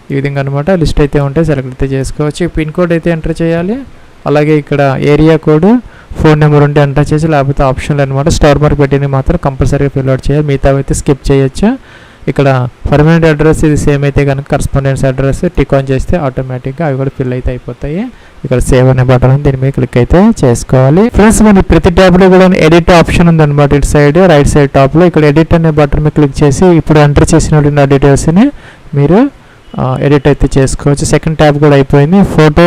ఈ విధంగా అనమాట. లిస్ట్ అయితే ఉంటే సెలెక్ట్ అయితే చేసుకోవచ్చు. పిన్ కోడ్ అయితే ఎంటర్ చేయాలి, అలాగే ఇక్కడ ఏరియా కోడ్, ఫోన్ నెంబర్ ఉంటే ఎంటర్ చేసి, లేకపోతే ఆప్షన్లు అనమాట. స్టార్ మార్క్ పెట్టినవి మాత్రం కంపల్సరీగా ఫిల్ అవుట్ చేయాలి, మిగతా అయితే స్కిప్ చేయొచ్చు. ఇక్కడ పర్మనెంట్ అడ్రస్ ఇది సేమ్ అయితే కనుక కరస్పాండెన్స్ అడ్రస్ టిక్ ఆన్ చేస్తే ఆటోమేటిక్గా అవి కూడా ఫిల్ అయితే అయిపోతాయి. ఇక్కడ సేవ్ అనే బటన్ దీని మీద క్లిక్ అయితే చేసుకోవాలి ఫ్రెండ్స్. మనకి ప్రతి ట్యాబ్లో కూడా ఎడిట్ ఆప్షన్ ఉందన్నమాట. ఇటు సైడ్ రైట్ సైడ్ టాప్లో ఇక్కడ ఎడిట్ అనే బటన్ మీద క్లిక్ చేసి ఇప్పుడు ఎంటర్ చేసిన డీటెయిల్స్ని మీరు ఎడిట్ అయితే చేసుకోవచ్చు. సెకండ్ ట్యాబ్ కూడా అయిపోయింది, ఫోటో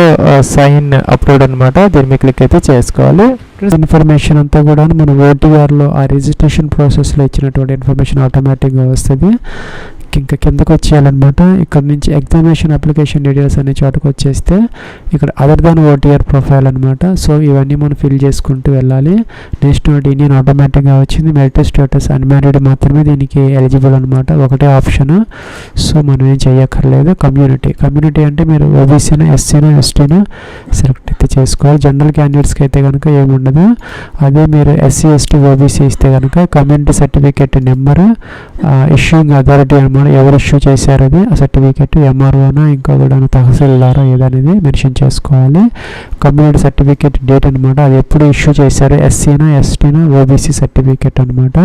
సైన్ అప్లోడ్ అనమాట. దీని మీద క్లిక్ అయితే చేసుకోవాలి. ఇన్ఫర్మేషన్ అంతా కూడా మన ఓటీఆర్లో ఆ రిజిస్ట్రేషన్ ప్రాసెస్లో ఇచ్చినటువంటి ఇన్ఫర్మేషన్ ఆటోమేటిక్గా వస్తుంది. ఇంకా కిందకు వచ్చేయాలన్నమాట. ఇక్కడ నుంచి ఎగ్జామినేషన్ అప్లికేషన్ డీటెయిల్స్ అనే చోటుకు వచ్చేస్తే ఇక్కడ అదర్ దాన్ ఓటీఆర్ ప్రొఫైల్ అనమాట. సో ఇవన్నీ మనం ఫిల్ చేసుకుంటూ వెళ్ళాలి. నెక్స్ట్ ఇండియన్ ఆటోమేటిక్గా వచ్చింది. మెరిట్ స్టేటస్ అన్మ్యారీడ్ మాత్రమే దీనికి ఎలిజిబుల్ అనమాట, ఒకటే ఆప్షన్. సో మనం ఏం చేయక్కర్లేదు. కమ్యూనిటీ అంటే మీరు ఓబీసీనా ఎస్సీనా ఎస్టీనా సెలెక్ట్ అయితే చేసుకోవాలి. జనరల్ క్యాండిడేట్స్కి అయితే కనుక ఏముండదు. అదే మీరు ఎస్సీ ఎస్టీ ఓబీసీ ఇస్తే కనుక community certificate number, issuing authority అనమాట, ఎవరు ఇష్యూ చేశారు అది ఆ సర్టిఫికేట్, ఎంఆర్ఓనా ఇంకా కూడా తహసీల్దారా ఏదనేది మెన్షన్ చేసుకోవాలి. కమ్యూనిటీ సర్టిఫికేట్ డేట్ అనమాట, అది ఎప్పుడు ఇష్యూ చేశారు, ఎస్సీనా ఎస్టీనా ఓబీసీ సర్టిఫికేట్ అనమాట.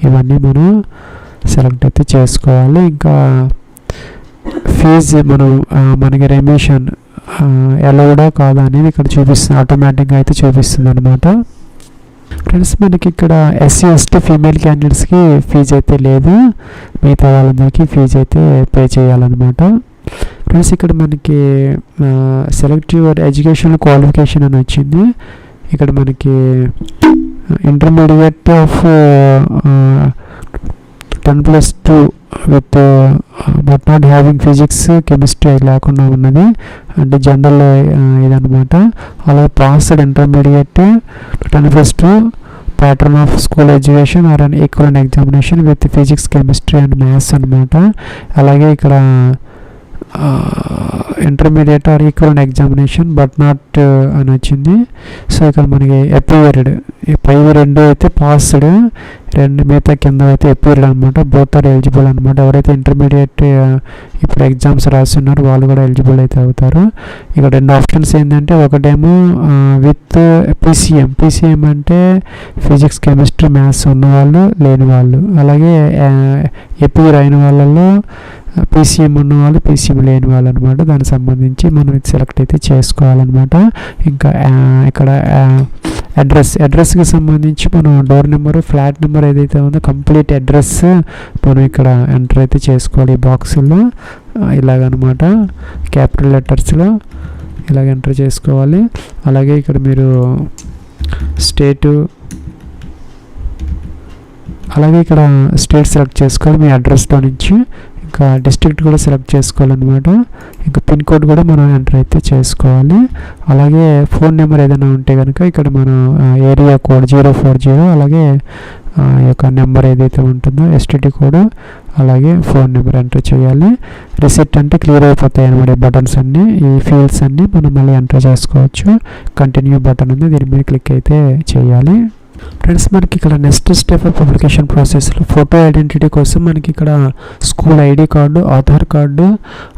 ఇవన్నీ మనం సెలెక్ట్ అయితే చేసుకోవాలి. ఇంకా ఫీజు మనకి రెమిషన్ ఎలౌడా కాదా అనేది ఇక్కడ చూపిస్తుంది, ఆటోమేటిక్గా అయితే చూపిస్తుంది అనమాట. ఫ్రెండ్స్ మనకి ఇక్కడ ఎస్సీ ఎస్టీ ఫీమేల్ క్యాండిడేట్స్కి ఫీజు అయితే లేదు, మిగతా వాళ్ళందరికీ ఫీజు అయితే పే చేయాలన్నమాట. ఫ్రెండ్స్ ఇక్కడ మనకి సెలెక్ట్ యువర్ ఎడ్యుకేషన్ క్వాలిఫికేషన్ అని వచ్చింది. ఇక్కడ మనకి intermediate of 10+2 with but not having physics chemistry లేకుండా ఉన్నది, అంటే జనరల్ ఇదనమాట. అలా passed intermediate 10+2 pattern of school education or an equal examination with physics chemistry and maths అనమాట. అలాగే ఇక్కడ intermediate or equal examination but not అని వచ్చింది. సో ఇక్కడ మనకి అపీరియడ్ పైవి రెండు అయితే పాస్డ్, రెండు మిగతా కింద అయితే అపీరియడ్ అనమాట. బోత్ ఆర్ ఎలిజిబుల్ అనమాట. ఎవరైతే ఇంటర్మీడియట్ ఇప్పుడు ఎగ్జామ్స్ రాస్తున్నారో వాళ్ళు కూడా ఎలిజిబుల్ అయితే అవుతారు. ఇక్కడ రెండు ఆప్షన్స్ ఏంటంటే ఒకటేమో విత్ పీసీఎం అంటే ఫిజిక్స్ కెమిస్ట్రీ మ్యాథ్స్ ఉన్నవాళ్ళు లేని వాళ్ళు, అలాగే ఎపీర్ అయిన వాళ్ళలో పీసీఎం ఉన్నవాళ్ళు పీసీఎం లేని వాళ్ళు అనమాట. దానికి సంబంధించి మనం సెలెక్ట్ అయితే చేసుకోవాలన్నమాట. ఇంకా ఇక్కడ అడ్రస్కి సంబంధించి మనం డోర్ నెంబరు ఫ్లాట్ నెంబర్ ఏదైతే ఉందో కంప్లీట్ అడ్రస్ మనం ఇక్కడ ఎంటర్ అయితే చేసుకోవాలి. ఈ బాక్సుల్లో ఇలాగనమాట క్యాపిటల్ లెటర్స్లో ఇలాగ ఎంటర్ చేసుకోవాలి. అలాగే ఇక్కడ మీరు స్టేట్, అలాగే ఇక్కడ స్టేట్ సెలెక్ట్ చేసుకోవాలి మీ అడ్రస్లో నుంచి. ఇంకా డిస్ట్రిక్ట్ కూడా సెలెక్ట్ చేసుకోవాలన్నమాట. ఇంకా పిన్ కోడ్ కూడా మనం ఎంటర్ అయితే చేసుకోవాలి. అలాగే ఫోన్ నెంబర్ ఏదైనా ఉంటే కనుక ఇక్కడ మనం ఏరియా కోడ్ 040, అలాగే ఈ యొక్క నెంబర్ ఏదైతే ఉంటుందో ఎస్టీడీ కోడ్, అలాగే ఫోన్ నెంబర్ ఎంటర్ చేయాలి. రిసిప్ట్ అంటే క్లియర్ అయిపోతాయి అనమాట. బటన్స్ అన్నీ ఈ ఫీల్డ్స్ అన్నీ మనం మళ్ళీ ఎంటర్ చేసుకోవచ్చు. కంటిన్యూ బటన్ ఉంది, దీని మీద క్లిక్ అయితే చేయాలి. ఫ్రెండ్స్ మనకి ఇక్కడ నెక్స్ట్ స్టెప్ పబ్లికేషన్ ప్రాసెస్లో ఫోటో ఐడెంటిటీ కోసం మనకి ఇక్కడ school ID card, Aadhaar card,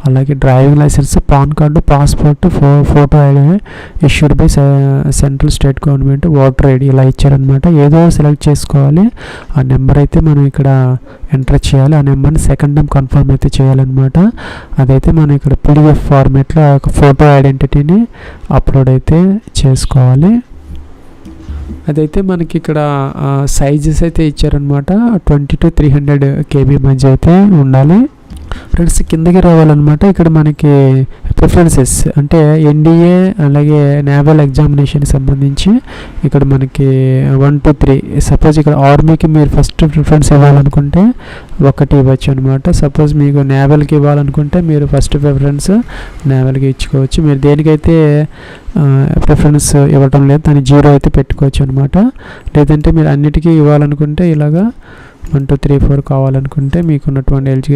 అలాగే driving licence, PAN card, passport, photo ID issued by central state government, voter ID ఇలా ఇచ్చారనమాట. ఏదో సెలెక్ట్ చేసుకోవాలి. ఆ నెంబర్ అయితే మనం ఇక్కడ ఎంటర్ చేయాలి. ఆ నెంబర్ని సెకండ్ టైం కన్ఫర్మ్ అయితే చేయాలన్నమాట. అదైతే మనం ఇక్కడ పీడిఎఫ్ ఫార్మేట్లో ఫోటో ఐడెంటిటీని అప్లోడ్ అయితే చేసుకోవాలి. అదైతే మనకి ఇక్కడ సైజెస్ అయితే ఇచ్చారనమాట. 20 to 300 KB మధ్య అయితే ఉండాలి. ఫ్రెండ్స్ కిందకి రావాలన్నమాట. ఇక్కడ మనకి ప్రిఫరెన్సెస్ అంటే ఎన్డీఏ అలాగే నేవల్ ఎగ్జామినేషన్కి సంబంధించి ఇక్కడ మనకి 1 to 3. సపోజ్ ఇక్కడ ఆర్మీకి మీరు ఫస్ట్ ప్రిఫరెన్స్ ఇవ్వాలనుకుంటే 1 ఇవ్వచ్చు అనమాట. సపోజ్ మీకు నేవల్కి ఇవ్వాలనుకుంటే మీరు ఫస్ట్ ప్రిఫరెన్స్ నేవల్కి ఇచ్చుకోవచ్చు. మీరు దేనికైతే ప్రిఫరెన్స్ ఇవ్వటం లేదు దాన్ని 0 అయితే పెట్టుకోవచ్చు అనమాట. లేదంటే మీరు అన్నిటికీ ఇవ్వాలనుకుంటే ఇలాగా 1 2 3 4 కావాలనుకుంటే మీకు ఉన్నటువంటి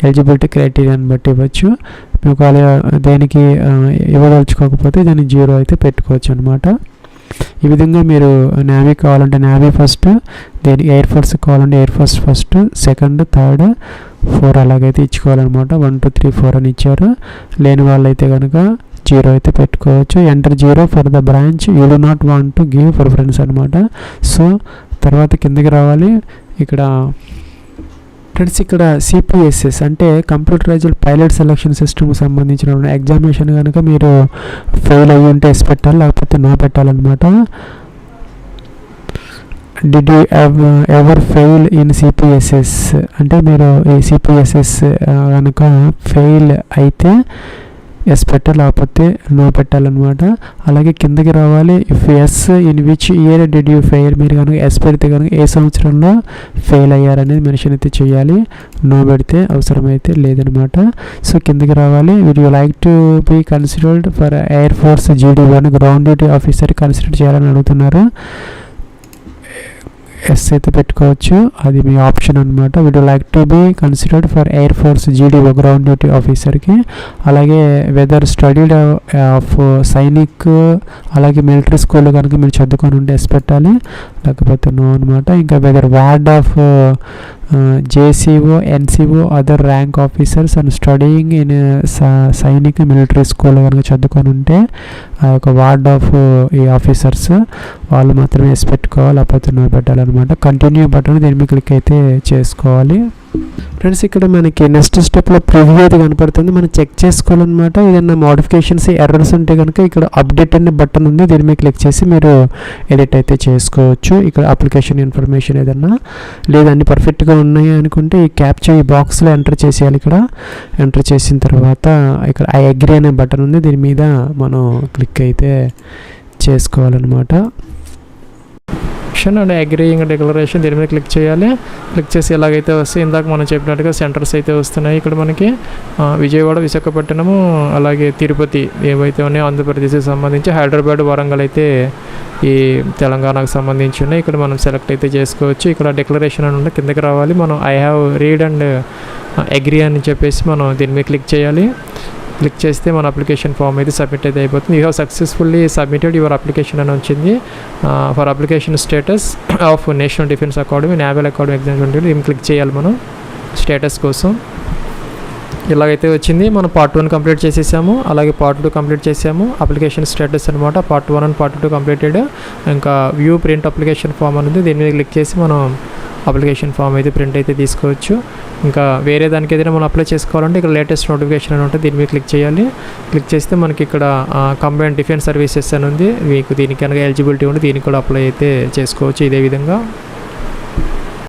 ఎలిజిబిలిటీ క్రైటీరియాని బట్టి ఇవ్వచ్చు. మీకు అలా దేనికి ఇవ్వదలుచుకోకపోతే దాన్ని 0 అయితే పెట్టుకోవచ్చు అనమాట. ఈ విధంగా మీరు నేవీ కావాలంటే నేవీ ఫస్ట్, దేనికి ఎయిర్ ఫోర్స్ కావాలంటే air force first, second, third, 4 అలాగైతే ఇచ్చుకోవాలన్నమాట. 1 2 3 4 అని ఇచ్చారు. లేని వాళ్ళైతే కనుక 0 అయితే పెట్టుకోవచ్చు. Enter 0 for the branch you do not want to give preference అనమాట. సో తర్వాత కిందకి రావాలి. ఇక్కడ ఫ్రెండ్స్ ఇక్కడ సిపిఎస్ఎస్ అంటే కంప్యూటరైజ్డ్ పైలట్ సెలక్షన్ సిస్టమ్కి సంబంధించిన ఎగ్జామినేషన్ కనుక మీరు ఫెయిల్ అయ్యి ఉంటే ఎస్ పెట్టాలి, లేకపోతే నో పెట్టాలన్నమాట. Did you ever fail in CPSS అంటే మీరు ఈ సిపిఎస్ఎస్ కనుక ఫెయిల్ అయితే ఎస్ పెట్టాలి, లేకపోతే నో పెట్టాలన్నమాట. అలాగే కిందకి రావాలి. If yes in which year did you fail, మీరు కనుక ఎస్ పెడితే కనుక ఏ సంవత్సరంలో ఫెయిల్ అయ్యారనేది మెన్షన్ అయితే చేయాలి. నో పెడితే అవసరమైతే లేదనమాట. సో కిందకి రావాలి. Would you like to be considered for Air Force GD1 ground duty officer consider చేయాలని అడుగుతున్నారు. ఎస్ అయితే పెట్టుకోవచ్చు, అది మీ ఆప్షన్ అనమాట. Would you like to be considered for Air Force GD1 ground duty ఆఫీసర్కి. అలాగే వెదర్ స్టడీడ్ ఆఫ్ సైనిక్ అలాగే మిలిటరీ స్కూల్లో కనుక మీరు చదువుకొని ఉంటే ఎస్ పెట్టాలి, లేకపోతే నో అనమాట. ఇంకా whether ward of JCO NCO other rank officers and studying in Sainik military స్కూల్లో కనుక చదువుకొని ఉంటే ఆ యొక్క వార్డ్ ఆఫ్ ఈ ఆఫీసర్స్ వాళ్ళు మాత్రమే ఎస్ పెట్టుకోవాలి, లేకపోతే నో పెట్టాలన్నమాట. కంటిన్యూ బటన్ దీని మీద క్లిక్ అయితే చేసుకోవాలి. ఫ్రెండ్స్ ఇక్కడ మనకి నెక్స్ట్ స్టెప్లో ప్రివ్యూ అయితే కనపడుతుంది. మనం చెక్ చేసుకోవాలన్నమాట. ఏదైనా మోడిఫికేషన్స్ ఎర్రర్స్ ఉంటే కనుక ఇక్కడ అప్డేట్ అనే బటన్ ఉంది, దీని మీద క్లిక్ చేసి మీరు ఎడిట్ అయితే చేసుకోవచ్చు. ఇక్కడ అప్లికేషన్ ఇన్ఫర్మేషన్ ఏదన్నా లేదా అన్ని పర్ఫెక్ట్గా ఉన్నాయి అనుకుంటే ఈ క్యాప్చర్ ఈ బాక్స్లో ఎంటర్ చేసేయాలి. ఇక్కడ ఎంటర్ చేసిన తర్వాత ఇక్కడ ఐ అగ్రీ అనే బటన్ ఉంది, దీని మీద మనం క్లిక్ అయితే చేసుకోవాలన్నమాట. అండ్ అగ్రీయింగ్ డిక్లరేషన్ దీని మీద క్లిక్ చేయాలి. క్లిక్ చేసి ఎలాగైతే వస్తే ఇందాక మనం చెప్పినట్టుగా సెంటర్స్ అయితే వస్తున్నాయి. ఇక్కడ మనకి విజయవాడ, విశాఖపట్నము అలాగే తిరుపతి ఏవైతే ఉన్నాయో ఆంధ్రప్రదేశ్కి సంబంధించి, హైదరాబాద్, వరంగల్ అయితే ఈ తెలంగాణకు సంబంధించి ఉన్నాయి. ఇక్కడ మనం సెలెక్ట్ అయితే చేసుకోవచ్చు. ఇక్కడ డిక్లరేషన్ అని ఉంటే కిందకి రావాలి. మనం I have read and agree అని చెప్పేసి మనం దీని మీద క్లిక్ చేయాలి. క్లిక్ చేస్తే మన అప్లికేషన్ ఫామ్ అయితే సబ్మిట్ అయితే అయిపోతుంది. You have successfully submitted your application అని వచ్చింది. For application status of national Defence Academy Naval academy exam 20 దీన్ని క్లిక్ చేయాలి మనం స్టేటస్ కోసం. ఇలాగైతే వచ్చింది. మనం పార్ట్ 1 కంప్లీట్ చేసేసాము, అలాగే పార్ట్ 2 కంప్లీట్ చేసాము. అప్లికేషన్ స్టేటస్ అనమాట. Part 1 and part 2 completed. ఇంకా వ్యూ ప్రింట్ అప్లికేషన్ ఫామ్ అనేది దీని మీద క్లిక్ చేసి మనం అప్లికేషన్ ఫామ్ అయితే ప్రింట్ అయితే తీసుకోవచ్చు. ఇంకా వేరే దానికి ఏదైనా మనం అప్లై చేసుకోవాలంటే ఇక్కడ లేటెస్ట్ నోటిఫికేషన్ అని ఉంటుంది, దీని మీద క్లిక్ చేయాలి. క్లిక్ చేస్తే మనకి ఇక్కడ కంబైన్డ్ డిఫెన్స్ సర్వీసెస్ అని ఉంది. మీకు దీనికి కనుక ఎలిజిబిలిటీ ఉండి దీనికి కూడా అప్లై అయితే చేసుకోవచ్చు ఇదే విధంగా.